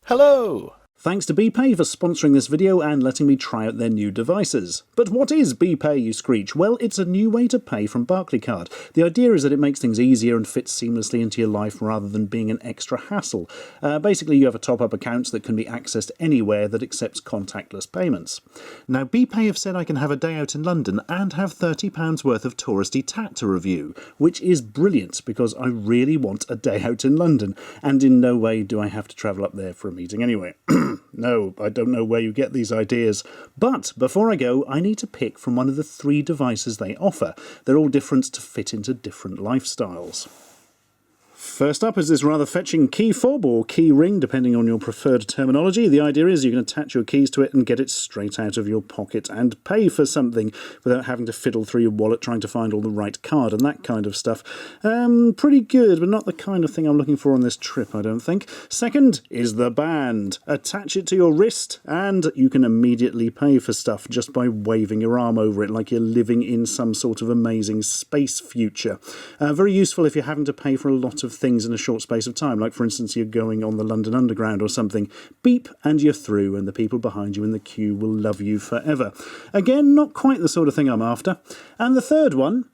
Hello! Thanks to bpay for sponsoring this video and letting me try out their new devices. But what is bpay, you screech? Well, it's a new way to pay from Barclaycard. The idea is that it makes things easier and fits seamlessly into your life rather than being an extra hassle. Basically, you have a top-up account that can be accessed anywhere that accepts contactless payments. Now, bpay have said I can have a day out in London and have £30 worth of touristy tat to review, which is brilliant because I really want a day out in London, and in no way do I have to travel up there for a meeting anyway. No, I don't know where you get these ideas. But before I go, I need to pick from one of the 3 devices they offer. They're all different to fit into different lifestyles. First up is this rather fetching key fob, or key ring, depending on your preferred terminology. The idea is you can attach your keys to it and get it straight out of your pocket and pay for something without having to fiddle through your wallet trying to find all the right card and that kind of stuff. Pretty good, but not the kind of thing I'm looking for on this trip, I don't think. Second is the band. Attach it to your wrist and you can immediately pay for stuff just by waving your arm over it like you're living in some sort of amazing space future. Very useful if you're having to pay for a lot of things in a short space of time, like for instance you're going on the London Underground or something. Beep and you're through, and the people behind you in the queue will love you forever. Again, not quite the sort of thing I'm after. And the third one,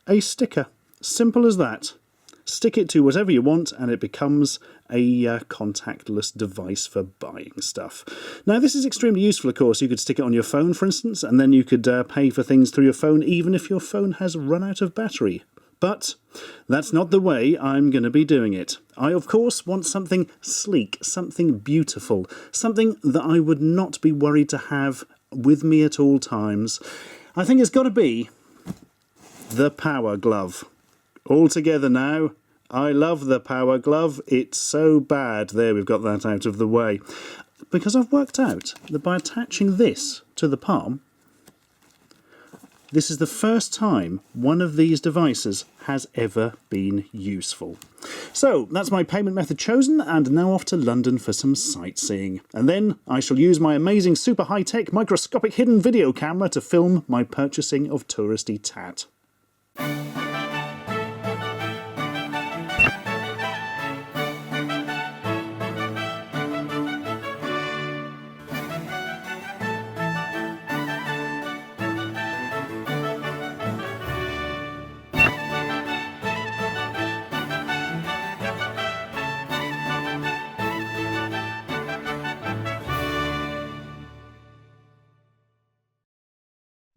a sticker. Simple as that. Stick it to whatever you want and it becomes a contactless device for buying stuff. Now this is extremely useful, of course. You could stick it on your phone, for instance, and then you could pay for things through your phone even if your phone has run out of battery. But that's not the way I'm going to be doing it. I, of course, want something sleek, something beautiful, something that I would not be worried to have with me at all times. I think it's got to be the Power Glove. All together now. I love the Power Glove. It's so bad. There, we've got that out of the way. Because I've worked out that by attaching this to the palm, this is the first time one of these devices has ever been useful. So, that's my payment method chosen, and now off to London for some sightseeing. And then I shall use my amazing super high-tech microscopic hidden video camera to film my purchasing of touristy tat.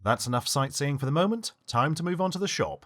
That's enough sightseeing for the moment. Time to move on to the shop.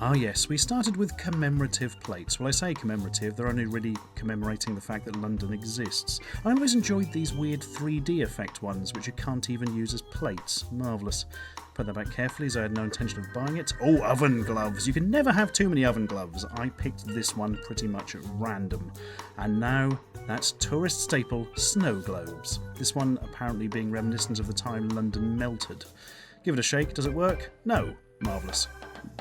Ah yes, we started with commemorative plates. Well, I say commemorative, they're only really commemorating the fact that London exists. I always enjoyed these weird 3D effect ones, which you can't even use as plates. Marvellous. Put that back carefully as I had no intention of buying it. Oh, oven gloves! You can never have too many oven gloves. I picked this one pretty much at random. And now, that's tourist staple snow globes. This one apparently being reminiscent of the time London melted. Give it a shake, does it work? No. Marvellous.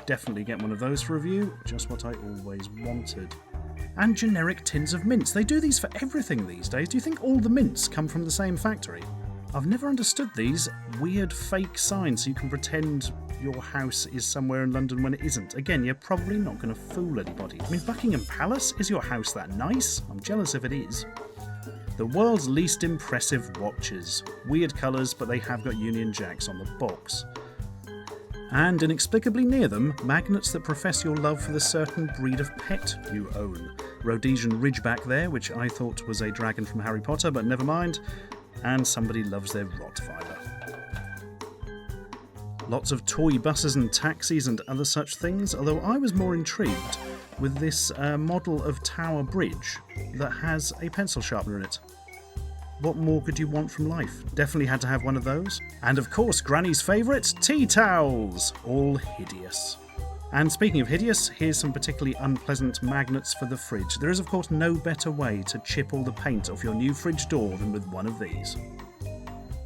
Definitely get one of those for review, just what I always wanted. And generic tins of mints. They do these for everything these days. Do you think all the mints come from the same factory? I've never understood these weird fake signs so you can pretend your house is somewhere in London when it isn't. Again, you're probably not going to fool anybody. I mean, Buckingham Palace? Is your house that nice? I'm jealous if it is. The world's least impressive watches. Weird colours, but they have got Union Jacks on the box. And inexplicably near them, magnets that profess your love for the certain breed of pet you own. Rhodesian Ridgeback there, which I thought was a dragon from Harry Potter, but never mind. And somebody loves their Rottweiler. Lots of toy buses and taxis and other such things, although I was more intrigued with this model of Tower Bridge that has a pencil sharpener in it. What more could you want from life? Definitely had to have one of those. And of course, Granny's favourite, tea towels! All hideous. And speaking of hideous, here's some particularly unpleasant magnets for the fridge. There is of course no better way to chip all the paint off your new fridge door than with one of these.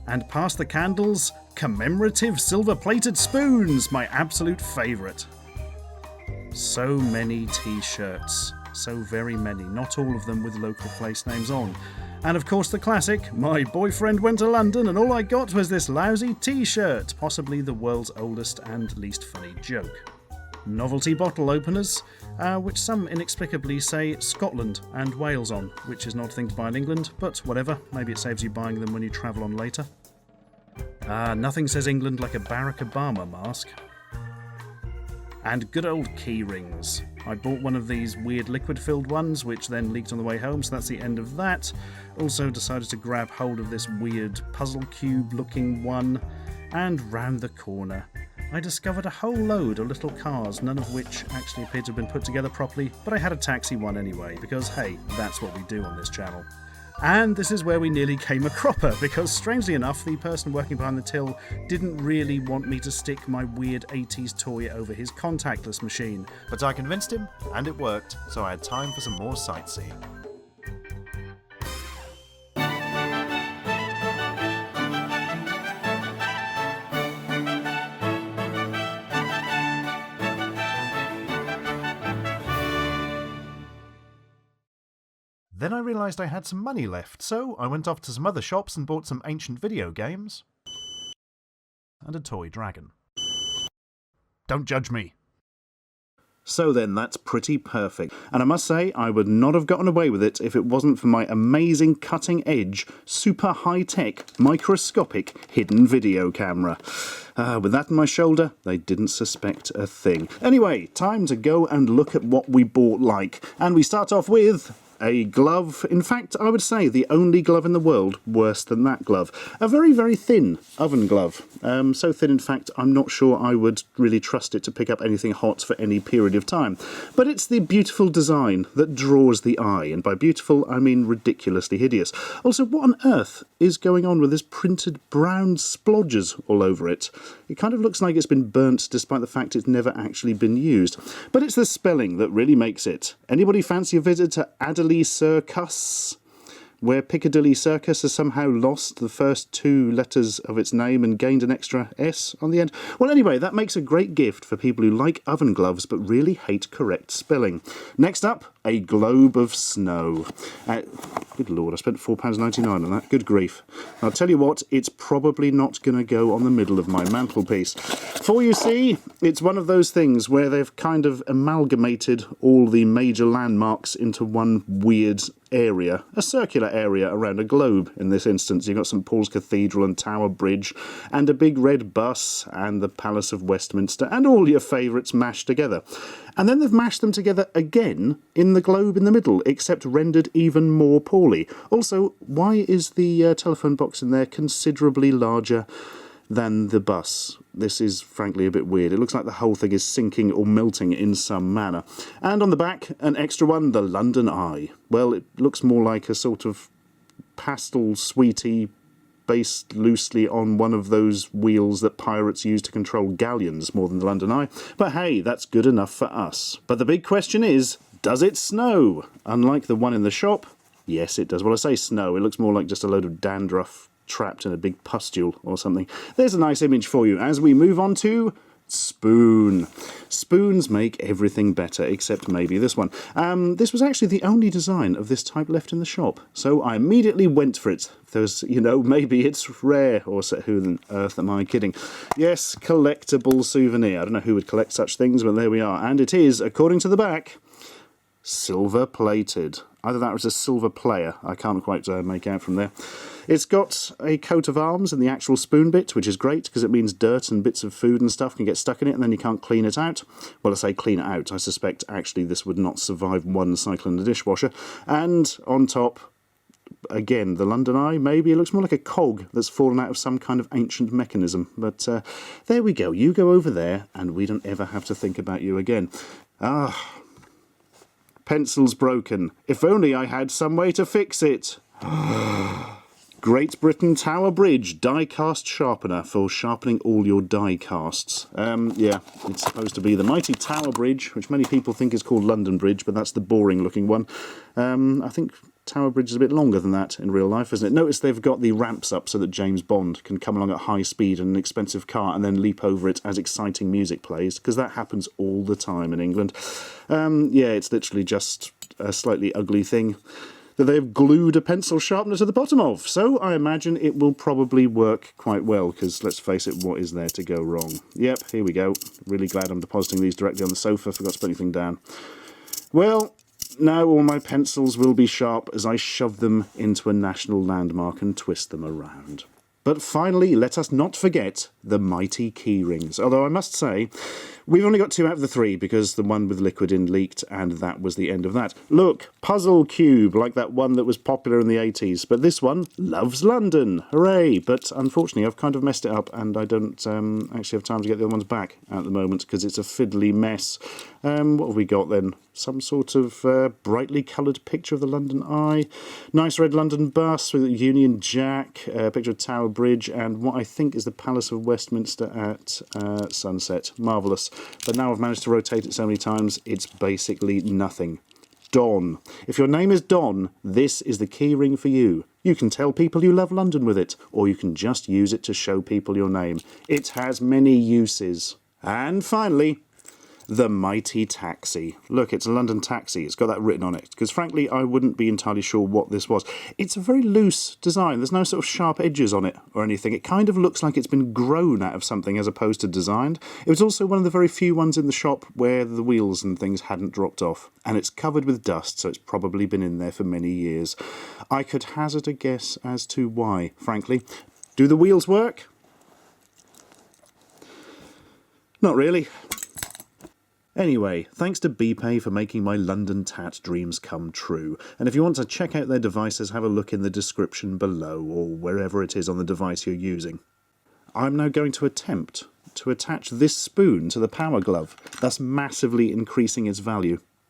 And past the candles, commemorative silver-plated spoons, my absolute favourite. So many t-shirts. So very many. Not all of them with local place names on. And of course the classic, my boyfriend went to London and all I got was this lousy t-shirt, possibly the world's oldest and least funny joke. novelty bottle openers, which some inexplicably say Scotland and Wales on, which is an odd thing to buy in England, but whatever, maybe it saves you buying them when you travel on later. Nothing says England like a Barack Obama mask. And good old key rings. I bought one of these weird liquid-filled ones, which then leaked on the way home, so that's the end of that. Also decided to grab hold of this weird puzzle cube-looking one, and round the corner I discovered a whole load of little cars, none of which actually appeared to have been put together properly, but I had a taxi one anyway, because hey, that's what we do on this channel. And this is where we nearly came a cropper, because strangely enough, the person working behind the till didn't really want me to stick my weird 80s toy over his contactless machine. But I convinced him, and it worked, so I had time for some more sightseeing. Then I realised I had some money left, so I went off to some other shops and bought some ancient video games and a toy dragon. Don't judge me. So then, that's pretty perfect. And I must say, I would not have gotten away with it if it wasn't for my amazing cutting-edge, super high-tech, microscopic hidden video camera. With that on my shoulder, they didn't suspect a thing. Anyway, time to go and look at what we bought like. And we start off with a glove. In fact, I would say the only glove in the world worse than that glove. A very, very thin oven glove. So thin, in fact, I'm not sure I would really trust it to pick up anything hot for any period of time. But it's the beautiful design that draws the eye, and by beautiful, I mean ridiculously hideous. Also, what on earth is going on with this printed brown splodges all over it? It kind of looks like it's been burnt, despite the fact it's never actually been used. But it's the spelling that really makes it. Anybody fancy a visit to Adderley Circus, where Piccadilly Circus has somehow lost the first two letters of its name and gained an extra S on the end? Well, anyway, that makes a great gift for people who like oven gloves but really hate correct spelling. Next up, a globe of snow. Good lord, I spent £4.99 on that. Good grief. I'll tell you what, it's probably not going to go on the middle of my mantelpiece. For you see, it's one of those things where they've kind of amalgamated all the major landmarks into one weird area, a circular area around a globe in this instance. You've got St Paul's Cathedral and Tower Bridge and a big red bus and the Palace of Westminster and all your favourites mashed together. And then they've mashed them together again in the globe in the middle, except rendered even more poorly. Also, why is the telephone box in there considerably larger than the bus? This is frankly a bit weird. It looks like the whole thing is sinking or melting in some manner. And on the back, an extra one, the London Eye. Well, it looks more like a sort of pastel sweetie based loosely on one of those wheels that pirates use to control galleons more than the London Eye. But hey, that's good enough for us. But the big question is, does it snow? Unlike the one in the shop, yes it does. Well, I say snow, it looks more like just a load of dandruff trapped in a big pustule or something. There's a nice image for you as we move on to spoon. Spoons make everything better, except maybe this one. This was actually the only design of this type left in the shop, so I immediately went for it. There's, you know, maybe it's rare, or so, who on earth am I kidding? Yes, collectible souvenir. I don't know who would collect such things, but there we are. And it is, according to the back, silver plated. Either that or it's a silver player. I can't quite make out from there. It's got a coat of arms in the actual spoon bit, which is great because it means dirt and bits of food and stuff can get stuck in it and then you can't clean it out. Well, I say clean it out. I suspect actually this would not survive one cycle in the dishwasher. And on top, again, the London Eye, maybe. It looks more like a cog that's fallen out of some kind of ancient mechanism. But there we go. You go over there and we don't ever have to think about you again. Pencil's broken. If only I had some way to fix it. Great Britain Tower Bridge die-cast sharpener for sharpening all your die casts. Yeah, it's supposed to be the mighty Tower Bridge, which many people think is called London Bridge, but that's the boring-looking one. I think Tower Bridge is a bit longer than that in real life, isn't it? Notice they've got the ramps up so that James Bond can come along at high speed in an expensive car and then leap over it as exciting music plays, because that happens all the time in England. Yeah, it's literally just a slightly ugly thing. that they have glued a pencil sharpener to the bottom of. So I imagine it will probably work quite well, because let's face it, what is there to go wrong? Yep, here we go. Really glad I'm depositing these directly on the sofa. Forgot to put anything down. Well, now all my pencils will be sharp as I shove them into a national landmark and twist them around. But finally, let us not forget the mighty key rings. Although I must say, we've only got 2 out of the 3 because the one with liquid in leaked, and that was the end of that. Look, puzzle cube, like that one that was popular in the 80s. But this one loves London. Hooray! But unfortunately, I've kind of messed it up, and I don't actually have time to get the other ones back at the moment because it's a fiddly mess. What have we got then? Some sort of brightly coloured picture of the London Eye, nice red London bus with a Union Jack, a picture of Tower Bridge, and what I think is the Palace of Westminster at sunset. Marvellous. But now I've managed to rotate it so many times, it's basically nothing. Don. If your name is Don, this is the key ring for you. You can tell people you love London with it, or you can just use it to show people your name. It has many uses. And finally, the mighty taxi. Look, it's a London taxi. It's got that written on it. Because frankly, I wouldn't be entirely sure what this was. It's a very loose design. There's no sort of sharp edges on it or anything. It kind of looks like it's been grown out of something as opposed to designed. It was also one of the very few ones in the shop where the wheels and things hadn't dropped off. And it's covered with dust, so it's probably been in there for many years. I could hazard a guess as to why, frankly. Do the wheels work? Not really. Anyway, thanks to bpay for making my London Tat dreams come true. And if you want to check out their devices, have a look in the description below, or wherever it is on the device you're using. I'm now going to attempt to attach this spoon to the power glove, thus massively increasing its value.